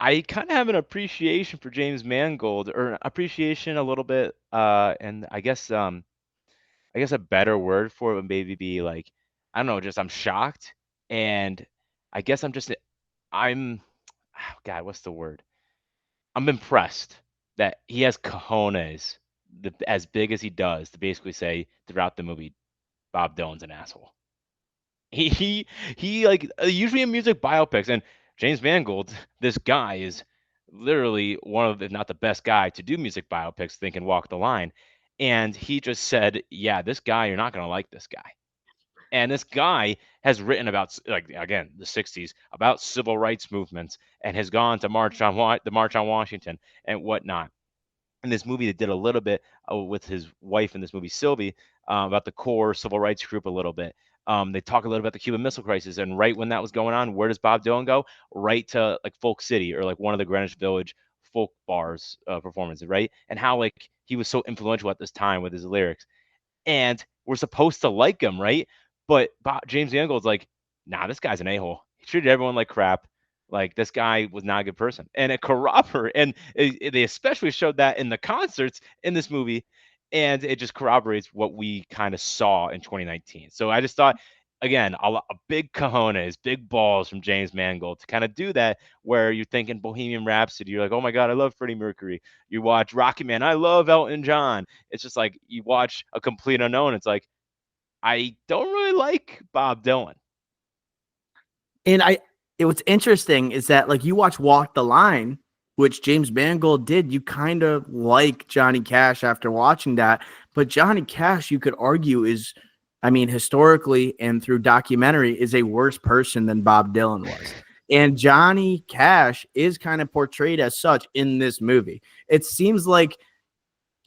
I kind of have an appreciation for James Mangold, or appreciation a little bit, and I guess a better word for it would maybe be like, I don't know, just I'm shocked, and I guess I'm, oh God, what's the word? I'm impressed that he has cojones as big as he does to basically say throughout the movie, Bob Dylan's an asshole. He like usually in music biopics, and James Mangold, this guy is literally one of, if not the best guy to do music biopics, think and walk the line. And he just said, yeah, this guy, you're not gonna like this guy. And this guy has written about, like, again, the 60s, about civil rights movements, and has gone to the March on Washington and whatnot. In this movie, they did a little bit with his wife in this movie, Sylvie, about the core civil rights group a little bit. They talk a little about the Cuban Missile Crisis, and right when that was going on, where does Bob Dylan go? Right to like Folk City, or like one of the Greenwich Village folk bars performances, right? And how like he was so influential at this time with his lyrics, and we're supposed to like him, right? But James Mangold's like, nah, this guy's an a-hole. He treated everyone like crap. Like, this guy was not a good person, and it corroborates. And they especially showed that in the concerts in this movie, and it just corroborates what we kind of saw in 2019. So I just thought, again, a big cojones, big balls from James Mangold to kind of do that, where you're thinking Bohemian Rhapsody, you're like, oh my God, I love Freddie Mercury. You watch Rocky Man, I love Elton John. It's just like you watch a complete unknown. It's like, I don't really like Bob Dylan. And what's interesting is that like you watch Walk the Line, which James Mangold did, you kind of like Johnny Cash after watching that. But Johnny Cash, you could argue, is, I mean, historically and through documentary, is a worse person than Bob Dylan was. And Johnny Cash is kind of portrayed as such in this movie. It seems like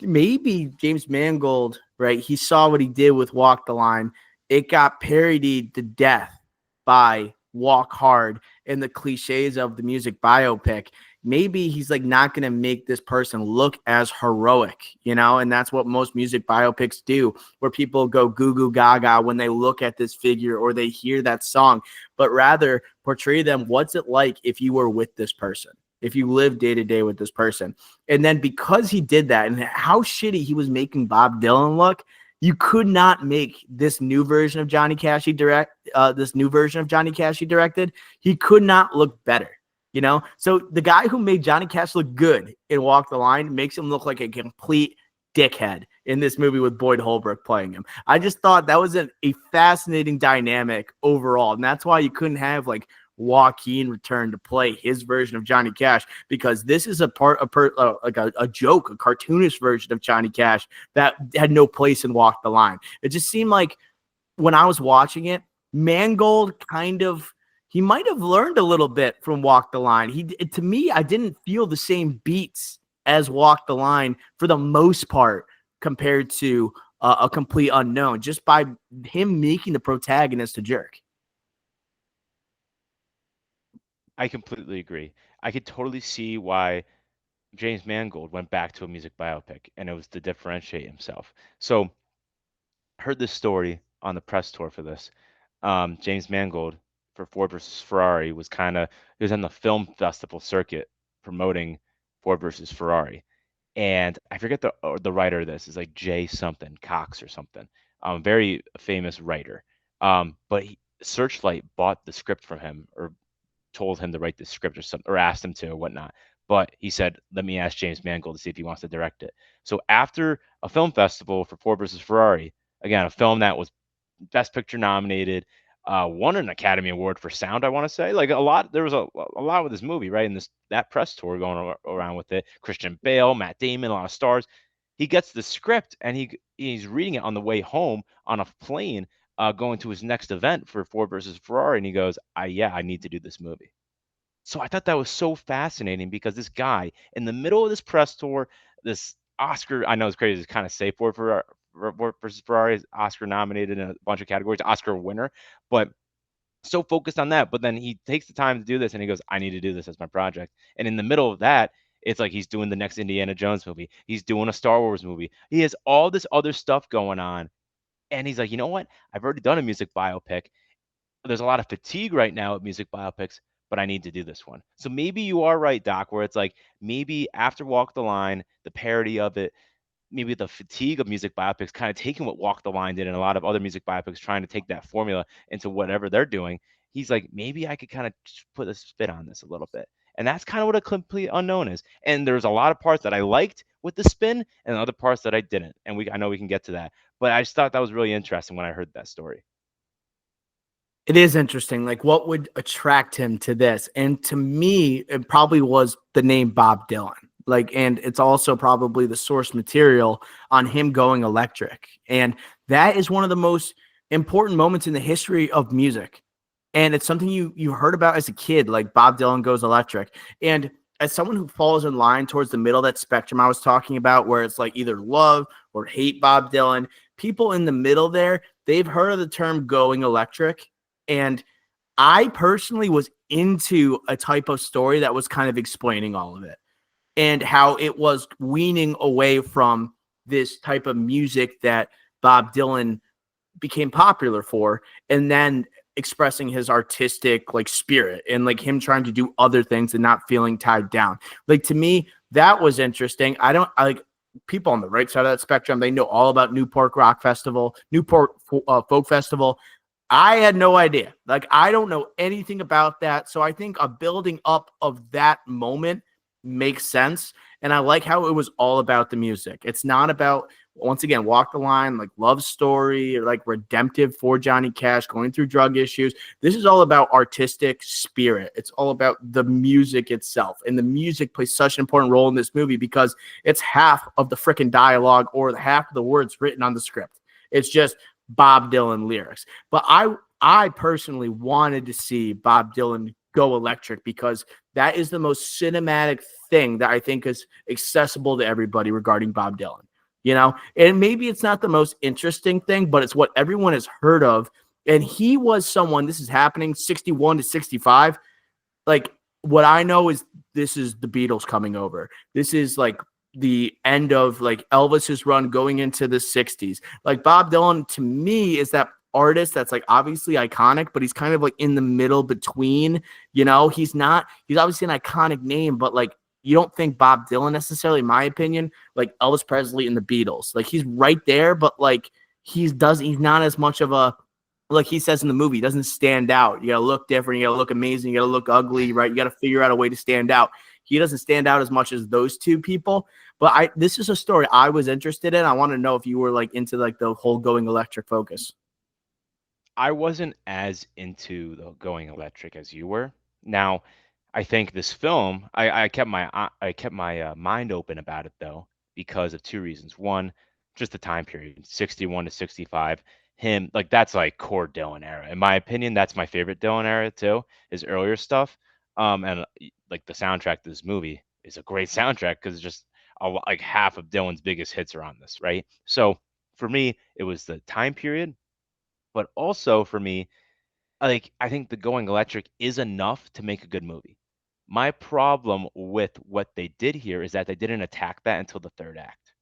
maybe James Mangold, right? He saw what he did with Walk the Line. It got parodied to death by Walk Hard and the cliches of the music biopic. Maybe he's like not going to make this person look as heroic, you know? And that's what most music biopics do, where people go goo goo gaga when they look at this figure or they hear that song, but rather portray them. What's it like if you were with this person? If you live day to day with this person. And then because he did that and how shitty he was making Bob Dylan look, you could not make this new version of Johnny Cash he directed. He could not look better, you know? So the guy who made Johnny Cash look good in Walk the Line makes him look like a complete dickhead in this movie with Boyd Holbrook playing him. I just thought that was a fascinating dynamic overall. And that's why you couldn't have like Joaquin return to play his version of Johnny Cash, because this is like a joke, a cartoonish version of Johnny Cash that had no place in Walk the Line. It just seemed like when I was watching it, Mangold he might have learned a little bit from Walk the Line. To me, I didn't feel the same beats as Walk the Line for the most part compared to a complete unknown, just by him making the protagonist a jerk. I completely agree. I could totally see why James Mangold went back to a music biopic, and it was to differentiate himself. So I heard this story on the press tour for this. James Mangold for Ford versus Ferrari he was on the film festival circuit promoting Ford versus Ferrari, and I forget the writer of this is like Jay something Cox or something, very famous writer. But Searchlight bought the script from him, or told him to write the script or something, or asked him to or whatnot. But he said, "Let me ask James Mangold to see if he wants to direct it." So after a film festival for Ford versus Ferrari, again, a film that was Best Picture nominated, won an Academy Award for sound. I want to say, like, a lot. There was a lot with this movie, right? And that press tour going around with it. Christian Bale, Matt Damon, a lot of stars. He gets the script, and he's reading it on the way home on a plane, going to his next event for Ford versus Ferrari, and he goes, "I need to do this movie." So I thought that was so fascinating, because this guy in the middle of this press tour, this Oscar, I know it's crazy to kind of say Ford versus Ferrari is Oscar nominated in a bunch of categories, Oscar winner, but so focused on that. But then he takes the time to do this, and he goes, "I need to do this as my project." And in the middle of that, it's like he's doing the next Indiana Jones movie. He's doing a Star Wars movie. He has all this other stuff going on. And he's like, you know what? I've already done a music biopic. There's a lot of fatigue right now at music biopics, but I need to do this one. So maybe you are right, Doc, where it's like maybe after Walk the Line, the parody of it, maybe the fatigue of music biopics kind of taking what Walk the Line did and a lot of other music biopics trying to take that formula into whatever they're doing. He's like, maybe I could kind of put a spin on this a little bit. And that's kind of what a complete unknown is. And there's a lot of parts that I liked with the spin and other parts that I didn't. And I know we can get to that. But I just thought that was really interesting when I heard that story. It is interesting. Like, what would attract him to this? And to me, it probably was the name Bob Dylan. Like, and it's also probably the source material on him going electric. And that is one of the most important moments in the history of music. And it's something you heard about as a kid, like Bob Dylan goes electric. And as someone who falls in line towards the middle of that spectrum I was talking about, where it's like either love or hate Bob Dylan, people in the middle there, they've heard of the term going electric. And I personally was into a type of story that was kind of explaining all of it and how it was weaning away from this type of music that Bob Dylan became popular for, and then expressing his artistic like spirit and like him trying to do other things and not feeling tied down. Like, to me, that was interesting. I like people on the right side of that spectrum. They know all about Newport Rock Festival, Newport Folk Festival. I had no idea. Like, I don't know anything about that. So I think a building up of that moment makes sense. And I like how it was all about the music. It's not about, once again, Walk the Line, like love story or like redemptive for Johnny Cash going through drug issues. This is all about artistic spirit. It's all about the music itself. And the music plays such an important role in this movie because it's half of the freaking dialogue or half of the words written on the script. It's just Bob Dylan lyrics. But I personally wanted to see Bob Dylan go electric because that is the most cinematic thing that I think is accessible to everybody regarding Bob Dylan. You know, and maybe it's not the most interesting thing, but it's what everyone has heard of. And he was someone, this is happening 61 to 65. Like, what I know is this is the Beatles coming over. This is like the end of like Elvis's run going into the 60s. Like, Bob Dylan to me is that artist that's like obviously iconic, but he's kind of like in the middle between, you know, he's obviously an iconic name, but like you don't think Bob Dylan necessarily, in my opinion, like Elvis Presley and the Beatles. Like, he's right there, but like he's not as much of a, like he says in the movie, he doesn't stand out. You gotta look different, you gotta look amazing, you gotta look ugly, right? You gotta figure out a way to stand out. He doesn't stand out as much as those two people. But this is a story I was interested in. I want to know if you were like into like the whole going electric focus. I wasn't as into the going electric as you were. Now, I think this film, I kept my mind open about it though because of two reasons. One, just the time period, 61 to 65. Him like that's like core Dylan era. In my opinion, that's my favorite Dylan era too. His earlier stuff, and like the soundtrack to this movie is a great soundtrack because just like half of Dylan's biggest hits are on this, right? So for me, it was the time period, but also for me, like I think the going electric is enough to make a good movie. My problem with what they did here is that they didn't attack that until the third act.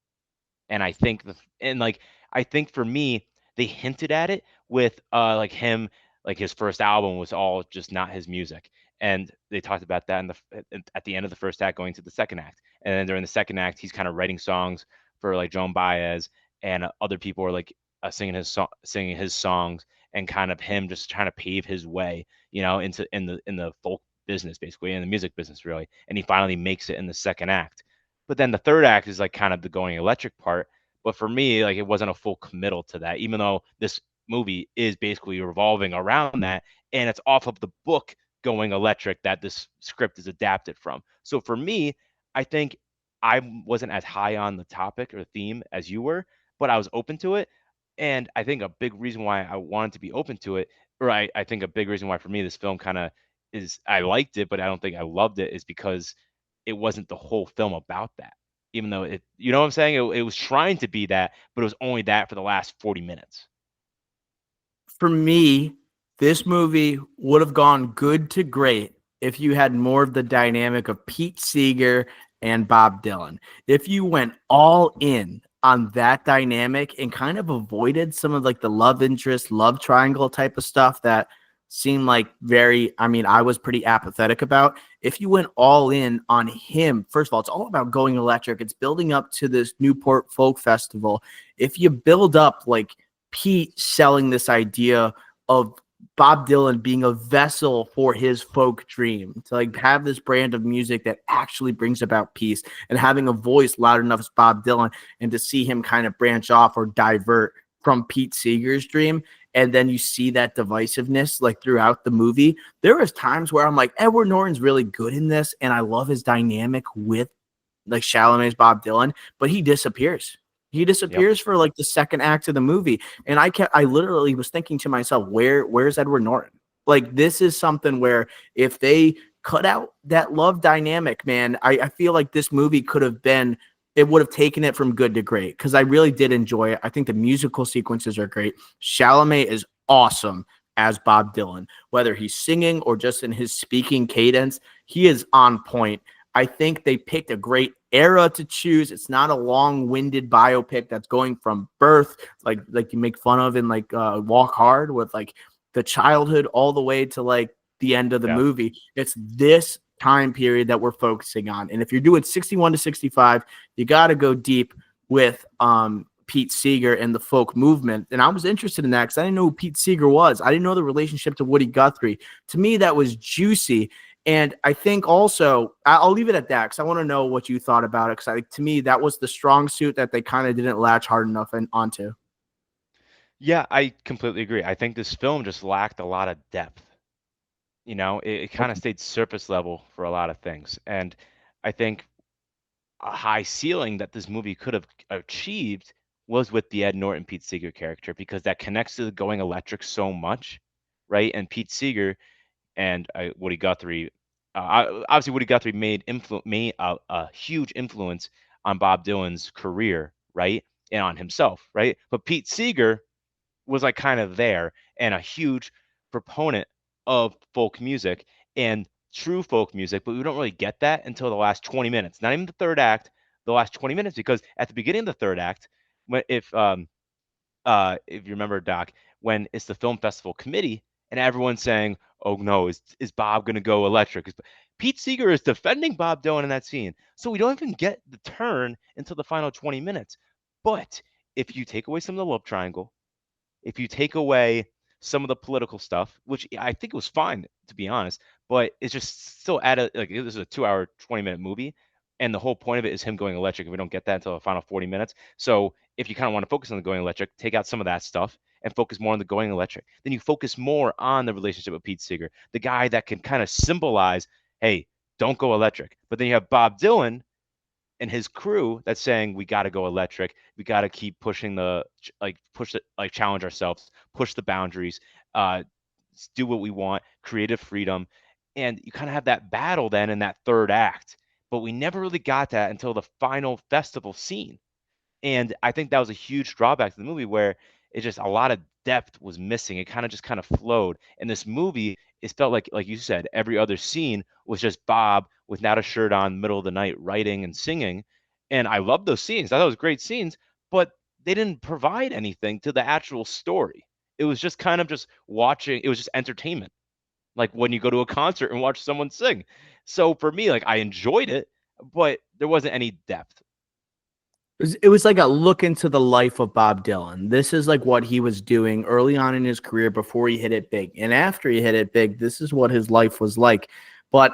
And I think I think for me, they hinted at it with like him, like his first album was all just not his music. And they talked about that at the end of the first act going to the second act. And then during the second act, he's kind of writing songs for like Joan Baez and other people are like singing his songs and kind of him just trying to pave his way, you know, into in the folk business basically, in the music business really. And he finally makes it in the second act. But then the third act is like kind of the going electric part. But for me, like it wasn't a full committal to that, even though this movie is basically revolving around that, and it's off of the book Going Electric that this script is adapted from. So for me, I think I wasn't as high on the topic or theme as you were, but I was open to it. And I think a big reason why I wanted to be open to it, or I think a big reason why for me this film kind of is I liked it, but I don't think I loved it, is because it wasn't the whole film about that. Even though it, you know what I'm saying? It was trying to be that, but it was only that for the last 40 minutes. For me, this movie would have gone good to great if you had more of the dynamic of Pete Seeger and Bob Dylan. If you went all in on that dynamic and kind of avoided some of like the love interest, love triangle type of stuff that seemed like very, I mean, I was pretty apathetic about. If you went all in on him, first of all, it's all about going electric. It's building up to this Newport Folk Festival. If you build up like Pete selling this idea of Bob Dylan being a vessel for his folk dream, to like have this brand of music that actually brings about peace, and having a voice loud enough as Bob Dylan, and to see him kind of branch off or divert from Pete Seeger's dream. And then you see that divisiveness like throughout the movie. There was times where I'm like, Edward Norton's really good in this, and I love his dynamic with like Chalamet's Bob Dylan, but he disappears. He Yep. disappears for like the second act of the movie. And I literally was thinking to myself, where's Edward Norton? Like, this is something where if they cut out that love dynamic, man, I feel like this movie could have been, it would have taken it from good to great, because I really did enjoy it. I think the musical sequences are great. Chalamet is awesome as Bob Dylan, whether he's singing or just in his speaking cadence, he is on point. I think they picked a great era to choose. It's not a long-winded biopic that's going from birth, like you make fun of in like Walk Hard, with like the childhood all the way to like the end of the Yeah. movie. It's this time period that we're focusing on. And if you're doing 61 to 65, you got to go deep with Pete Seeger and the folk movement. And I was interested in that because I didn't know who Pete Seeger was. I didn't know the relationship to Woody Guthrie. To me, that was juicy. And I think also, I'll leave it at that because I want to know what you thought about it. Because to me, that was the strong suit that they kind of didn't latch hard enough onto. Yeah, I completely agree. I think this film just lacked a lot of depth. It kind of Okay. stayed surface level for a lot of things. And I think a high ceiling that this movie could have achieved was with the Ed Norton Pete Seeger character, because that connects to the Going Electric so much, right? And Pete Seeger and Woody Guthrie, obviously Woody Guthrie made a huge influence on Bob Dylan's career, right, and on himself, right? But Pete Seeger was like kind of there and a huge proponent of folk music and true folk music, but we don't really get that until the last 20 minutes, not even the third act, the last 20 minutes, because at the beginning of the third act, when if you remember, Doc, when it's the film festival committee and everyone's saying, "Oh no, is Bob gonna go electric?" Pete Seeger is defending Bob Dylan in that scene, so we don't even get the turn until the final 20 minutes. But if you take away some of the love triangle, if you take away some of the political stuff, which I think was fine to be honest, but it's just still like this is a 2 hour, 20-minute movie, and the whole point of it is him going electric. And we don't get that until the final 40 minutes. So if you kind of want to focus on the going electric, take out some of that stuff and focus more on the going electric. Then you focus more on the relationship with Pete Seeger, the guy that can kind of symbolize, hey, don't go electric. But then you have Bob Dylan and his crew that's saying we got to go electric. We got to keep pushing push it, like challenge ourselves, push the boundaries, uh, do what we want, creative freedom, and you kind of have that battle then in that third act. But we never really got that until the final festival scene. And I think that was a huge drawback to the movie, where it just a lot of depth was missing. It kind of flowed. And this movie, it felt like you said, every other scene was just Bob without a shirt on, middle of the night, writing and singing. And I love those scenes. I thought it was great scenes, but they didn't provide anything to the actual story. It was just kind of just watching. It was just entertainment, like when you go to a concert and watch someone sing. So for me, like I enjoyed it, but there wasn't any depth. It was like a look into the life of Bob Dylan. This is like what he was doing early on in his career before he hit it big. And after he hit it big, this is what his life was like. But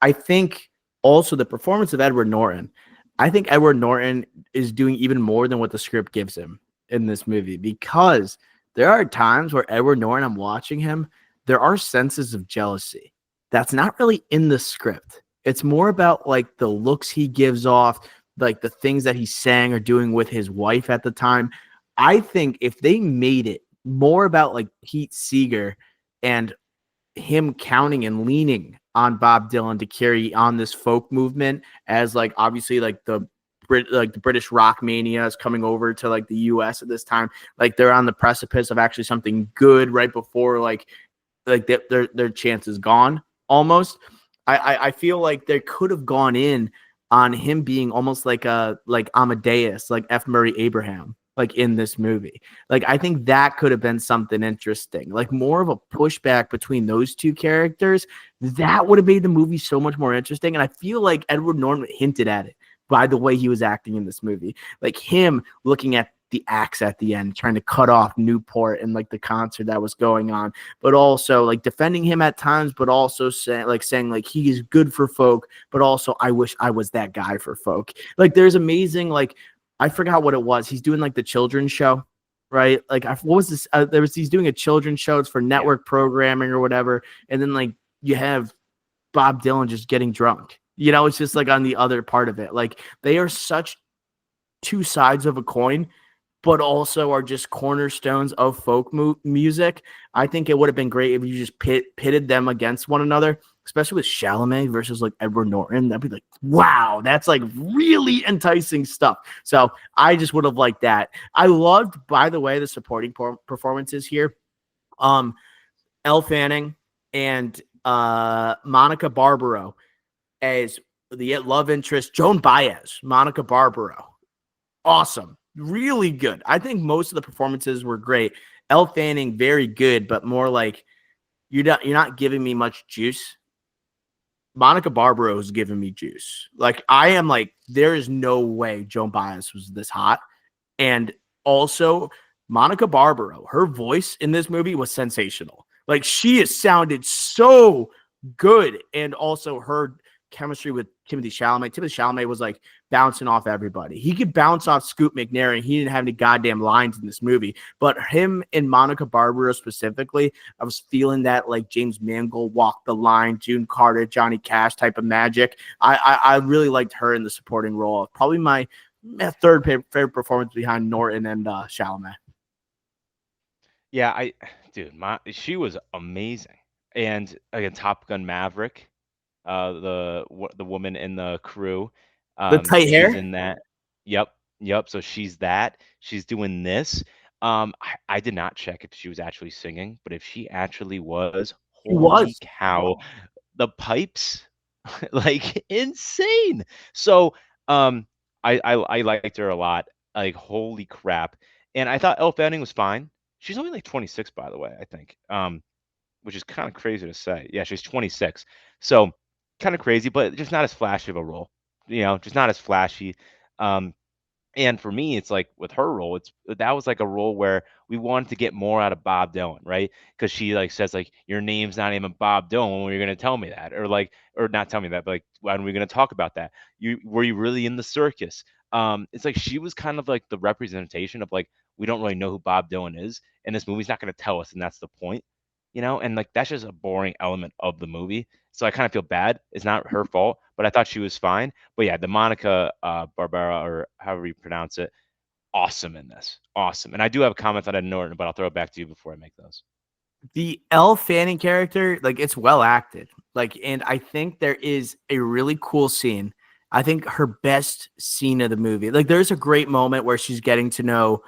I think also the performance of Edward Norton, I think Edward Norton is doing even more than what the script gives him in this movie, because there are times where Edward Norton, I'm watching him, there are senses of jealousy that's not really in the script. It's more about like the looks he gives off, like the things that he's saying or doing with his wife at the time. I think if they made it more about like Pete Seeger and him counting and leaning on Bob Dylan to carry on this folk movement, as like obviously like the British rock mania is coming over to like the US at this time, like they're on the precipice of actually something good right before like their chance is gone almost. I feel like they could have gone in on him being almost like Amadeus, like F. Murray Abraham. like in this movie. Like I think that could have been something interesting, like more of a pushback between those two characters. That would have made the movie so much more interesting. And I feel like Edward Norton hinted at it by the way he was acting in this movie, like him looking at the axe at the end, trying to cut off Newport and like the concert that was going on, but also like defending him at times, but also saying like he is good for folk, but also I wish I was that guy for folk. Like there's amazing, like I forgot what it was. He's doing like the children's show, right? Like what was this? He's doing a children's show. It's for Yeah. network programming or whatever, and then like you have Bob Dylan just getting drunk. You know, it's just like on the other part of it. Like they are such two sides of a coin, but also are just cornerstones of folk music. I think it would have been great if you just pitted them against one another, especially with Chalamet versus like Edward Norton. That'd be like, wow, that's like really enticing stuff. So I just would have liked that. I loved, by the way, the supporting performances here. Elle Fanning and Monica Barbaro as the love interest, Joan Baez, Monica Barbaro. Awesome. Really good. I think most of the performances were great. Elle Fanning, very good, but more like you're not giving me much juice. Monica Barbaro is giving me juice. Like I am like, there is no way Joan Baez was this hot. And also Monica Barbaro, her voice in this movie was sensational. Like she has sounded so good. And also her chemistry with Timothee Chalamet. Timothée Chalamet was like bouncing off everybody. He could bounce off Scoot McNair, and he didn't have any goddamn lines in this movie. But him and Monica Barbaro specifically, I was feeling that like James Mangold walked the line, June Carter, Johnny Cash type of magic. I really liked her in the supporting role. Probably my third favorite performance behind Norton and Chalamet. Yeah, dude, she was amazing. And again, Top Gun Maverick, the woman in the crew, The tight she's hair, in that. Yep, yep. So she's that. She's doing this. I did not check if she was actually singing, but if she actually was, she holy was. cow, the pipes, like insane. So, I liked her a lot. Like, holy crap. And I thought Elle Fanning was fine. She's only like 26, by the way, I think. Which is kind of crazy to say. Yeah, she's 26. So kind of crazy, but just not as flashy of a role. Just not as flashy. Um, and for me, it's like with her role, that was like a role where we wanted to get more out of Bob Dylan, right? Because she like says like your name's not even Bob Dylan when you're gonna tell me that, or not tell me that, but like when are we gonna talk about that? Were you really in the circus? It's like she was kind of like the representation of like we don't really know who Bob Dylan is, and this movie's not gonna tell us, and that's the point, and like that's just a boring element of the movie. So I kind of feel bad. It's not her fault, but I thought she was fine. But yeah, the Monica Barbera, or however you pronounce it, awesome in this. Awesome. And I do have comments on Ed Norton, but I'll throw it back to you before I make those. The Elle Fanning character, like it's well acted. Like, and I think there is a really cool scene. I think her best scene of the movie. Like, there's a great moment where she's getting to know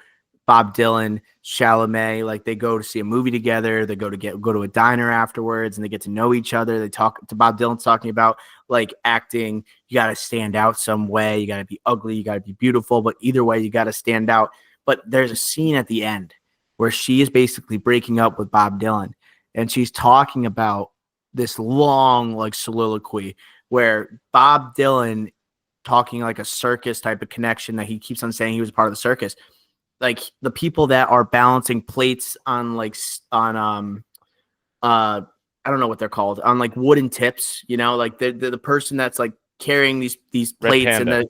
Bob Dylan, Chalamet. Like, they go to see a movie together. They go to a diner afterwards, and they get to know each other. They talk to Bob Dylan's talking about like acting. You got to stand out some way. You got to be ugly. You got to be beautiful. But either way, you got to stand out. But there's a scene at the end where she is basically breaking up with Bob Dylan, and she's talking about this long like soliloquy where Bob Dylan talking like a circus type of connection that he keeps on saying he was part of the circus. Like the people that are balancing plates on like on I don't know what they're called, on like wooden tips, like the person that's like carrying these Red plates, and Panda.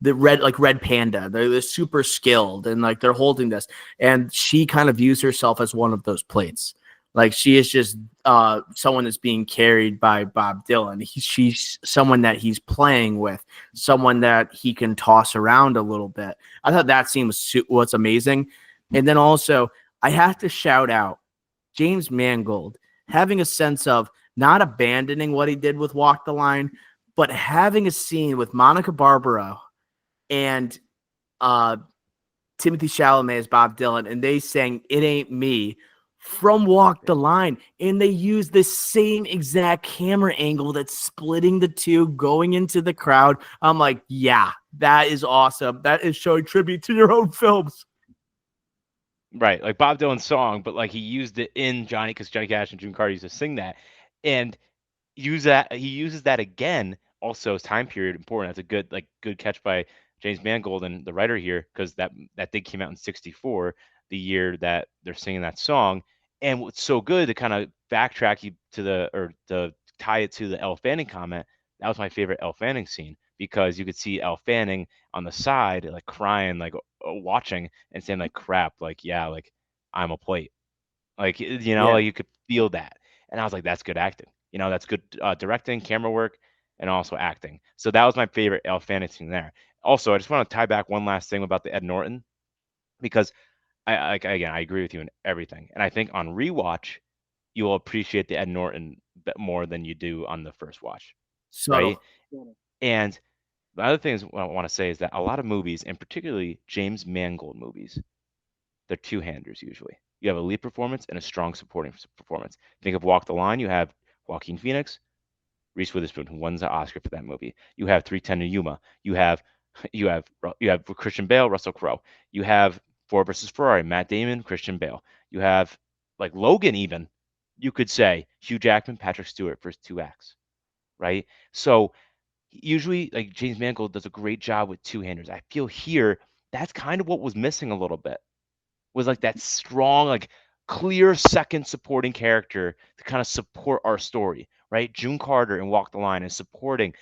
the red panda, they're super skilled, and like they're holding this, and she kind of views herself as one of those plates. Like she is just someone that's being carried by Bob Dylan. She's someone that he's playing with, someone that he can toss around a little bit. I thought that scene was amazing. And then also I have to shout out James Mangold having a sense of not abandoning what he did with Walk the Line, but having a scene with Monica Barbaro and Timothée Chalamet as Bob Dylan, and they sang "It Ain't Me" from Walk the Line, and they use the same exact camera angle that's splitting the two, going into the crowd. I'm like, yeah, that is awesome. That is showing tribute to your own films. right, like Bob Dylan's song, but like he used it in Johnny because Johnny Cash and June Carter used to sing that, and he uses that again. Also, time period important. That's a good catch by James Mangold and the writer here because that thing came out in '64, the year that they're singing that song. And what's so good to kind of backtrack you to the or to tie it to the Elle Fanning comment. That was my favorite Elle Fanning scene because you could see Elle Fanning on the side like crying, like watching and saying like crap, like yeah, like I'm a plate, like Yeah. like you could feel that, and I was like, that's good acting. That's good directing, camera work, and also acting. So that was my favorite Elle Fanning scene there. Also, I just want to tie back one last thing about the Ed Norton because again I agree with you in everything, and I think on rewatch you will appreciate the Ed Norton bit more than you do on the first watch, right? Subtle. And the other thing is what I want to say is that a lot of movies, and particularly James Mangold movies, they're two-handers usually. You have a lead performance and a strong supporting performance. Think of Walk the Line. You have Joaquin Phoenix, Reese Witherspoon, who won the Oscar for that movie. You have 3:10 to Yuma. You have you have Christian Bale, Russell Crowe. You have Ford versus Ferrari, Matt Damon, Christian Bale. You have like Logan even. You could say Hugh Jackman, Patrick Stewart for his two acts, right? So usually like James Mangold does a great job with two-handers. I feel here that's kind of what was missing a little bit was like that strong, like clear second supporting character to kind of support our story, right? June Carter in Walk the Line is supporting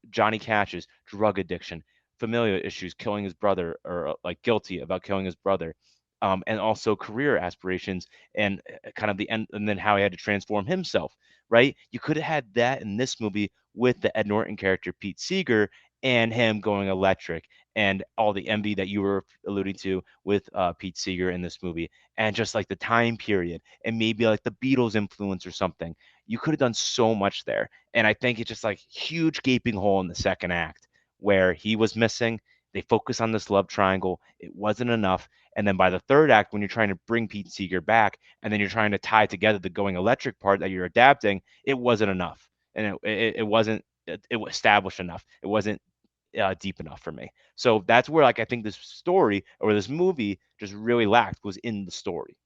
Johnny Cash's drug addiction, familial issues, killing his brother, or like guilty about killing his brother. And also career aspirations and kind of the end, and then how he had to transform himself, right? You could have had that in this movie with the Ed Norton character, Pete Seeger, and him going electric and all the envy that you were alluding to with Pete Seeger in this movie, and just like the time period, and maybe like the Beatles influence or something. You could have done so much there, and I think it's just like huge gaping hole in the second act where he was missing. They focus on this love triangle. It wasn't enough. And then by the third act, when you're trying to bring Pete Seeger back, and then you're trying to tie together the going electric part that you're adapting, it wasn't enough, and it wasn't it was established enough. It wasn't deep enough for me. So that's where like I think this story or this movie just really lacked was in the story.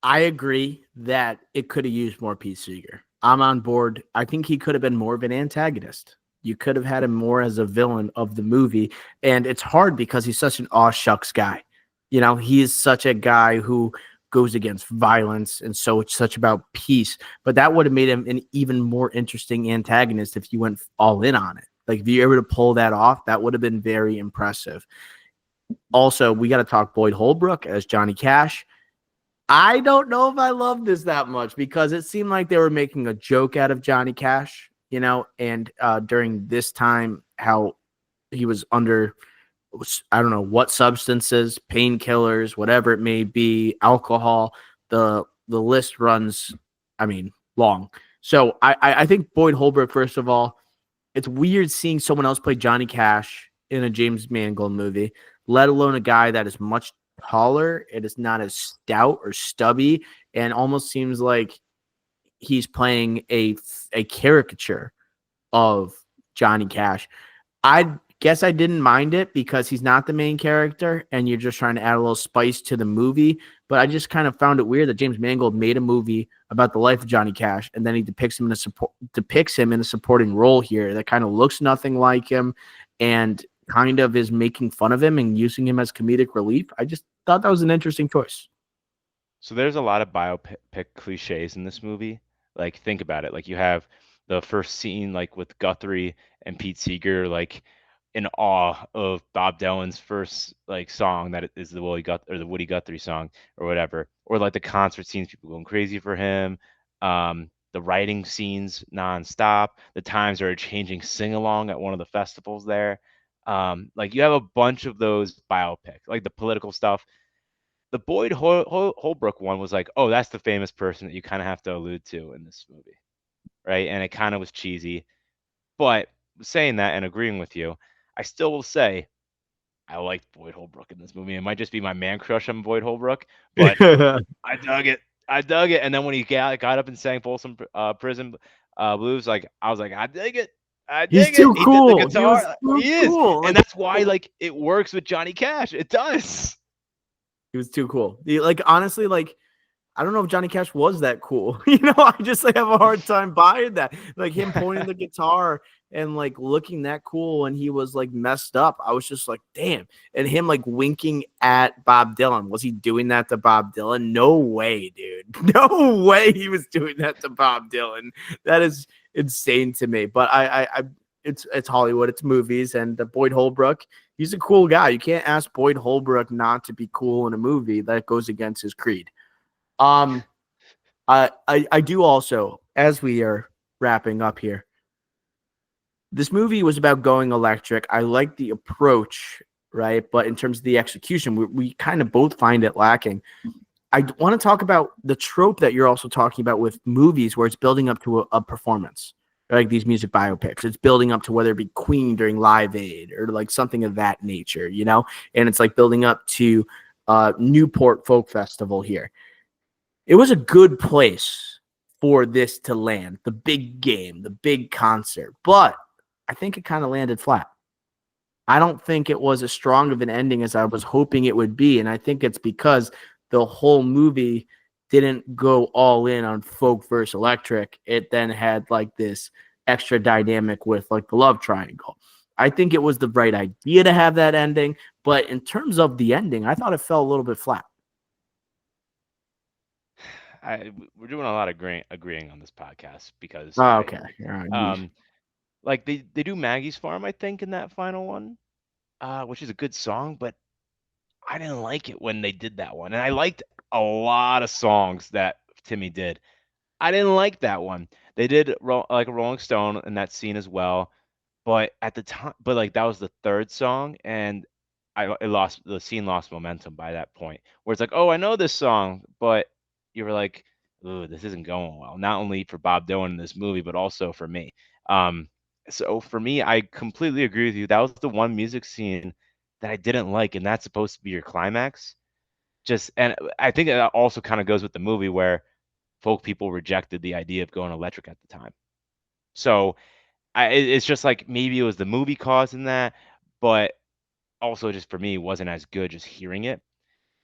I agree that it could have used more Pete Seeger. I'm on board. I think he could have been more of an antagonist. You could have had him more as a villain of the movie. And it's hard because he's such an aw shucks guy. He is such a guy who goes against violence and so it's such about peace. But that would have made him an even more interesting antagonist if you went all in on it. Like if you were able to pull that off, that would have been very impressive. Also, we got to talk Boyd Holbrook as Johnny Cash. I don't know if I love this that much because it seemed like they were making a joke out of Johnny Cash, and during this time, how he was under, I don't know what substances, painkillers, whatever it may be, alcohol. The list runs, I mean, long. So I think Boyd Holbrook, first of all, it's weird seeing someone else play Johnny Cash in a James Mangold movie, let alone a guy that is much taller. It is not as stout or stubby, and almost seems like he's playing a caricature of Johnny Cash. I guess I didn't mind it because he's not the main character, and you're just trying to add a little spice to the movie. But I just kind of found it weird that James Mangold made a movie about the life of Johnny Cash, and then he depicts him in a supporting role here that kind of looks nothing like him, and kind of is making fun of him and using him as comedic relief. I just thought that was an interesting choice. So there's a lot of biopic cliches in this movie. Like think about it. Like you have the first scene like with Guthrie and Pete Seeger like in awe of Bob Dylan's first like song that is the Woody Guthrie song or whatever, or like the concert scenes, people going crazy for him. The writing scenes nonstop. The times are changing sing along at one of the festivals there. Like you have a bunch of those biopics, like the political stuff. The Boyd Holbrook one was like, oh, that's the famous person that you kind of have to allude to in this movie, right? And it kind of was cheesy. But saying that and agreeing with you, I still will say I liked Boyd Holbrook in this movie. It might just be my man crush on Boyd Holbrook, but I dug it. I dug it. And then when he got up and sang Folsom Prison Blues, like I was like, I dig it. I He's dig it. too He did the cool. He was guitar. too He is. cool. And Like that's why like it works with Johnny Cash. It does. He was too cool. Like honestly, like I don't know if Johnny Cash was that cool. I just like have a hard time buying that. Like him pointing the guitar and like looking that cool when he was like messed up. I was just like, damn. And him like winking at Bob Dylan. Was he doing that to Bob Dylan? No way, dude. No way he was doing that to Bob Dylan. That is insane to me. But I it's Hollywood, it's movies, and Boyd Holbrook, he's a cool guy. You can't ask Boyd Holbrook not to be cool in a movie that goes against his creed. Um, I do also, as we are wrapping up here, this movie was about going electric. I like the approach, right? But in terms of the execution, we kind of both find it lacking. I want to talk about the trope that you're also talking about with movies where it's building up to a performance, like these music biopics. It's building up to whether it be Queen during Live Aid or like something of that nature, and it's like building up to Newport Folk Festival here. It was a good place for this to land, the big game, the big concert, but I think it kind of landed flat. I don't think it was as strong of an ending as I was hoping it would be, and I think it's because the whole movie didn't go all in on folk versus electric. It then had like this extra dynamic with like the love triangle. I think it was the right idea to have that ending, but in terms of the ending, I thought it fell a little bit flat. We're doing a lot of agreeing on this podcast because Oh, I okay. All right. um like they do Maggie's Farm, I think, in that final one, which is a good song, but I didn't like it when they did that one. And I liked a lot of songs that Timmy did. I didn't like that one. They did like a Rolling Stone in that scene as well. But at the time, but like that was the third song, and the scene lost momentum by that point. Where it's like, oh, I know this song, but you were like, ooh, this isn't going well. Not only for Bob Dylan in this movie, but also for me. Um, so for me, I completely agree with you. That was the one music scene that I didn't like, and that's supposed to be your climax. And I think that also kind of goes with the movie where folk people rejected the idea of going electric at the time. So it's just like maybe it was the movie causing that, but also just for me wasn't as good just hearing it.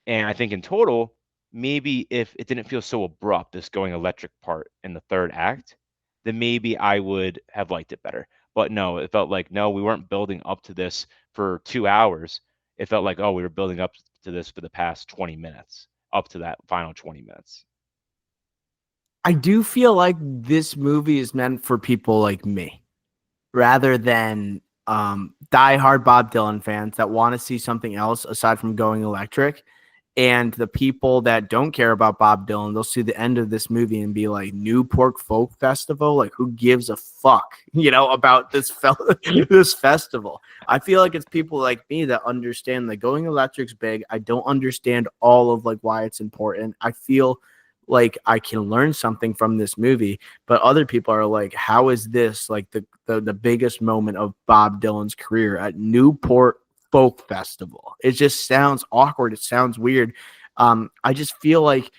And I think in total, maybe if it didn't feel so abrupt, this going electric part in the third act, then maybe I would have liked it better. But no, it felt like no, we weren't building up to this for 2 hours. It felt like, oh, we were building up to this for the past 20 minutes, up to that final 20 minutes. I do feel like this movie is meant for people like me rather than diehard Bob Dylan fans that want to see something else aside from going electric. And the people that don't care about Bob Dylan, they'll see the end of this movie and be like, Newport Folk Festival? Like, who gives a fuck, about this this festival? I feel like it's people like me that understand that going electric's big. I don't understand all of like why it's important. I feel like I can learn something from this movie, but other people are like, how is this like the biggest moment of Bob Dylan's career at Newport Folk Festival? It just sounds awkward. It sounds weird. I just feel like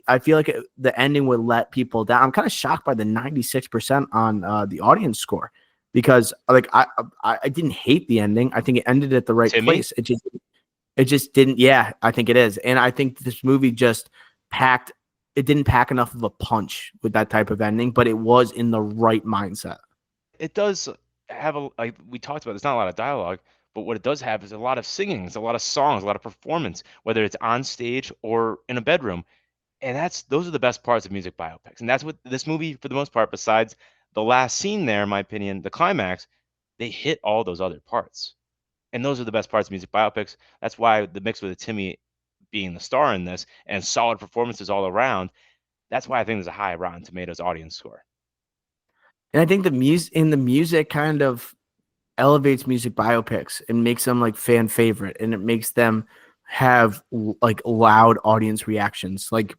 I feel like the ending would let people down. I'm kind of shocked by the 96% on the audience score because like I didn't hate the ending. I think it ended at the right Timmy, place. It just didn't. Yeah, I think it is. And I think this movie just packed, it didn't pack enough of a punch with that type of ending, but it was in the right mindset. it does have like we talked about. There's not a lot of dialogue, but what it does have is a lot of singing, it's a lot of songs, a lot of performance, whether it's on stage or in a bedroom. And those are the best parts of music biopics. And that's what this movie, for the most part, besides the last scene there, in my opinion, the climax, they hit all those other parts. And those are the best parts of music biopics. That's why the mix with Timmy being the star in this and solid performances all around, that's why I think there's a high Rotten Tomatoes audience score. And I think the music kind of elevates music biopics and makes them like fan favorite, and it makes them have like loud audience reactions. Like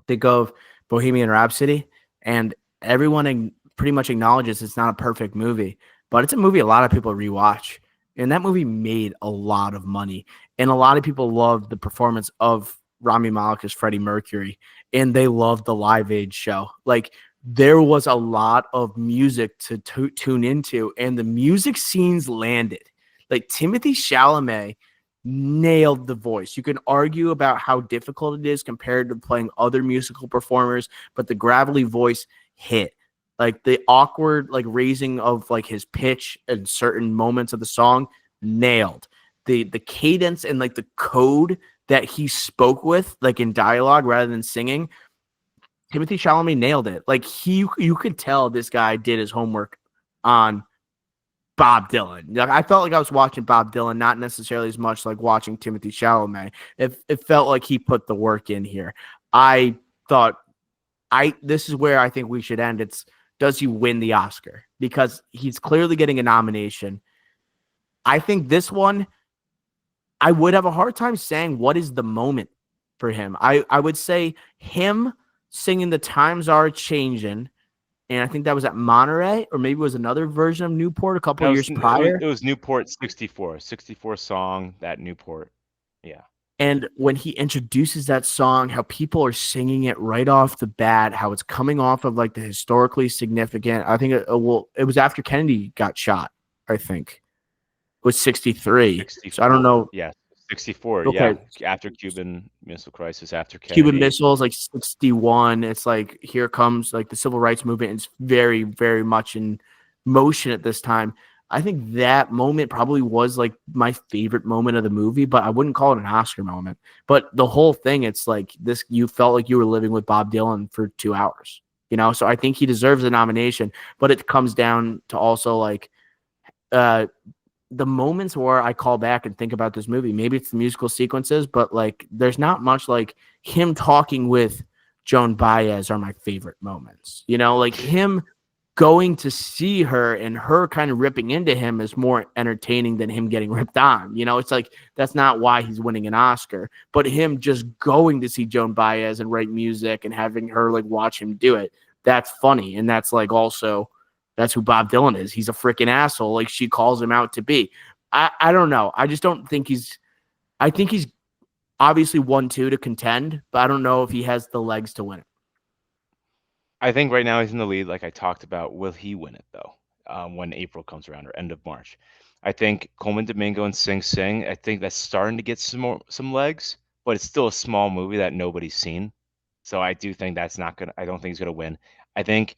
think of Bohemian Rhapsody, and everyone pretty much acknowledges it's not a perfect movie, but it's a movie a lot of people rewatch. And that movie made a lot of money, and a lot of people love the performance of Rami Malek as Freddie Mercury, and they loved the Live Aid show. Like there was a lot of music to tune into, and the music scenes landed. Like Timothée Chalamet nailed the voice. You can argue about how difficult it is compared to playing other musical performers, but the gravelly voice hit. Like the awkward like raising of like his pitch in certain moments of the song, nailed. The cadence and like the code that he spoke with like in dialogue rather than singing, Timothée Chalamet nailed it. Like you could tell this guy did his homework on Bob Dylan. Like I felt like I was watching Bob Dylan, not necessarily as much like watching Timothée Chalamet. It felt like he put the work in here. I thought this is where I think we should end. It's does he win the Oscar? Because he's clearly getting a nomination. I think this one, I would have a hard time saying what is the moment for him. I would say him singing The Times Are Changing, and I think that was at Monterey, or maybe it was another version of Newport a couple That of was years prior. it was Newport 64, 64 song that Newport. Yeah. And when he introduces that song, how people are singing it right off the bat, how it's coming off of like the historically significant. I think it was after Kennedy got shot. I think it was 63. So I don't 64. know. Yeah. 64. Okay, Yeah. After Cuban Missile Crisis, after Cuban Kennedy. Missiles, like 61. It's like here comes like the civil rights movement is very, very much in motion at this time. I think that moment probably was like my favorite moment of the movie, but I wouldn't call it an Oscar moment. But the whole thing, it's like this, you felt like you were living with Bob Dylan for 2 hours, you know? So I think he deserves a nomination, but it comes down to also like, uh, the moments where I call back and think about this movie, maybe it's the musical sequences, but like there's not much like him talking with Joan Baez are my favorite moments. You know, like him going to see her and her kind of ripping into him is more entertaining than him getting ripped on. You know, it's like that's not why he's winning an Oscar, but him just going to see Joan Baez and write music and having her like watch him do it. That's funny. And that's like also that's who Bob Dylan is. He's a freaking asshole, like she calls him out to be. I don't know. I just don't think I think he's obviously 1-2 to contend, but I don't know if he has the legs to win it. I think right now he's in the lead, like I talked about. Will he win it though? When April comes around or end of March, I think Coleman Domingo and Sing Sing. I think that's starting to get some legs, but it's still a small movie that nobody's seen. So I do think that's not gonna. I don't think he's gonna win. I think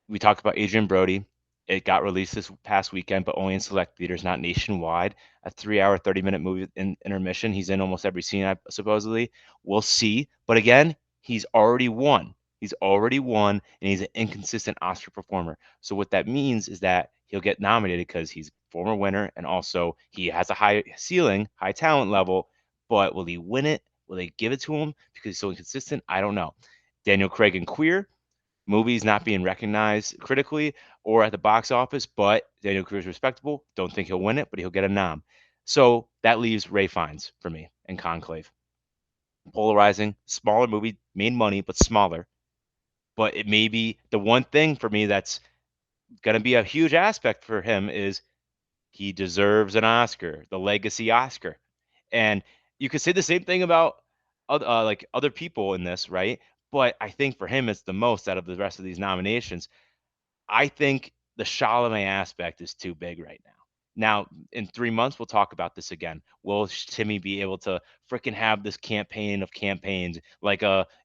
we talked about Adrian Brody. It got released this past weekend, but only in select theaters, not nationwide. A 3 hour, 30-minute movie in intermission. He's in almost every scene, supposedly. We'll see. But again, he's already won. He's already won, and he's an inconsistent Oscar performer. So what that means is that he'll get nominated because he's a former winner, and also he has a high ceiling, high talent level. But will he win it? Will they give it to him because he's so inconsistent? I don't know. Daniel Craig and Queer, movies not being recognized critically or at the box office, but Daniel Craig is respectable. Don't think he'll win it, but he'll get a nom. So that leaves Ray Fiennes for me in Conclave. Polarizing, smaller movie, made money, but smaller. But it may be the one thing for me that's going to be a huge aspect for him is he deserves an Oscar, the legacy Oscar. And you could say the same thing about like other people in this, right? But I think for him, it's the most out of the rest of these nominations. I think the Chalamet aspect is too big right now. Now, in 3 months, we'll talk about this again. Will Timmy be able to freaking have this campaign of campaigns like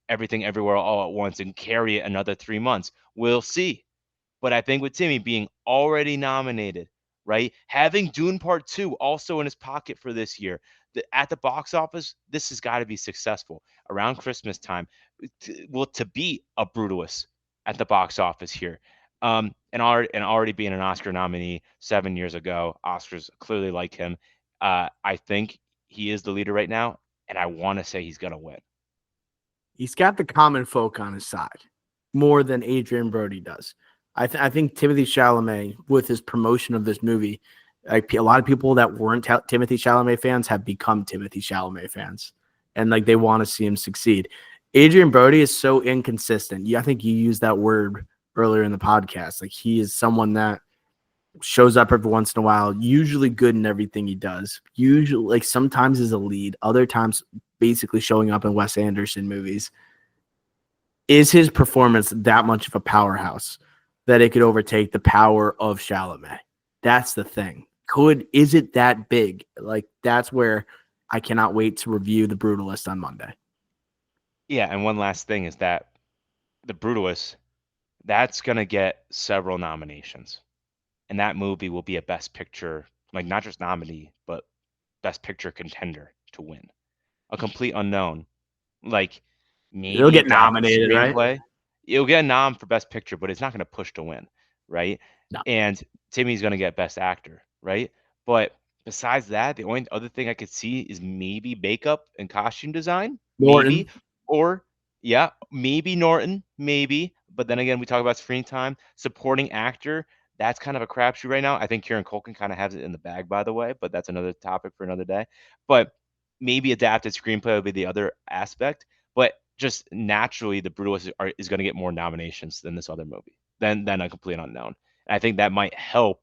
Everything Everywhere All at Once and carry it another 3 months? We'll see. But I think with Timmy being already nominated, right? Having Dune Part 2 also in his pocket for this year, at the box office, this has got to be successful around Christmas time. To beat a Brutalist at the box office here. And already being an Oscar nominee 7 years ago, Oscars clearly like him. I think he is the leader right now, and I want to say he's gonna win. He's got the common folk on his side more than Adrian Brody does. I think Timothée Chalamet, with his promotion of this movie, like a lot of people that weren't Timothée Chalamet fans have become Timothée Chalamet fans, and like they want to see him succeed. Adrian Brody is so inconsistent. Yeah, I think you used that word earlier in the podcast. Like he is someone that shows up every once in a while, usually good in everything he does. Usually, like sometimes as a lead, other times basically showing up in Wes Anderson movies. Is his performance that much of a powerhouse that it could overtake the power of Chalamet? That's the thing. Is it that big? Like that's where I cannot wait to review The Brutalist on Monday. Yeah, and one last thing is that The Brutalist, that's gonna get several nominations, and that movie will be a Best Picture, like not just nominee, but Best Picture contender to win. A Complete Unknown, like It'll maybe get adapted nominated, right? screenplay. It'll get a nom for Best Picture, but it's not going to push to win, right? No. And Timmy's going to get Best Actor, right? But besides that, the only other thing I could see is maybe makeup and costume design, Norton. maybe, or yeah, maybe Norton, maybe. But then again, we talk about screen time, supporting actor. That's kind of a crapshoot right now. I think Kieran Culkin kind of has it in the bag, by the way, but that's another topic for another day. But maybe adapted screenplay would be the other aspect. But just naturally, The Brutalist is going to get more nominations than this other movie, than A Complete Unknown. And I think that might help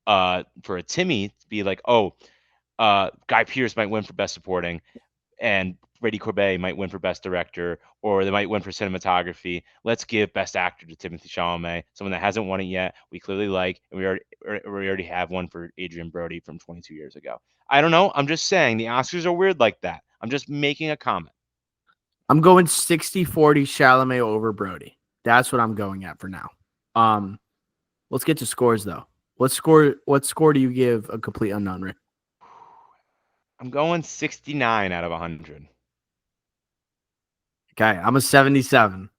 for a Timmy to be like, oh, Guy Pearce might win for Best Supporting, and Brady Corbet might win for Best Director, or they might win for cinematography. Let's give Best Actor to Timothée Chalamet, someone that hasn't won it yet. We clearly like, and we already have one for Adrian Brody from 22 years ago. I don't know. I'm just saying the Oscars are weird like that. I'm just making a comment. I'm going 60-40 Chalamet over Brody. That's what I'm going at for now. Let's get to scores though. What score do you give A Complete Unknown, Rick? I'm going 69 out of 100. Okay, I'm a 77.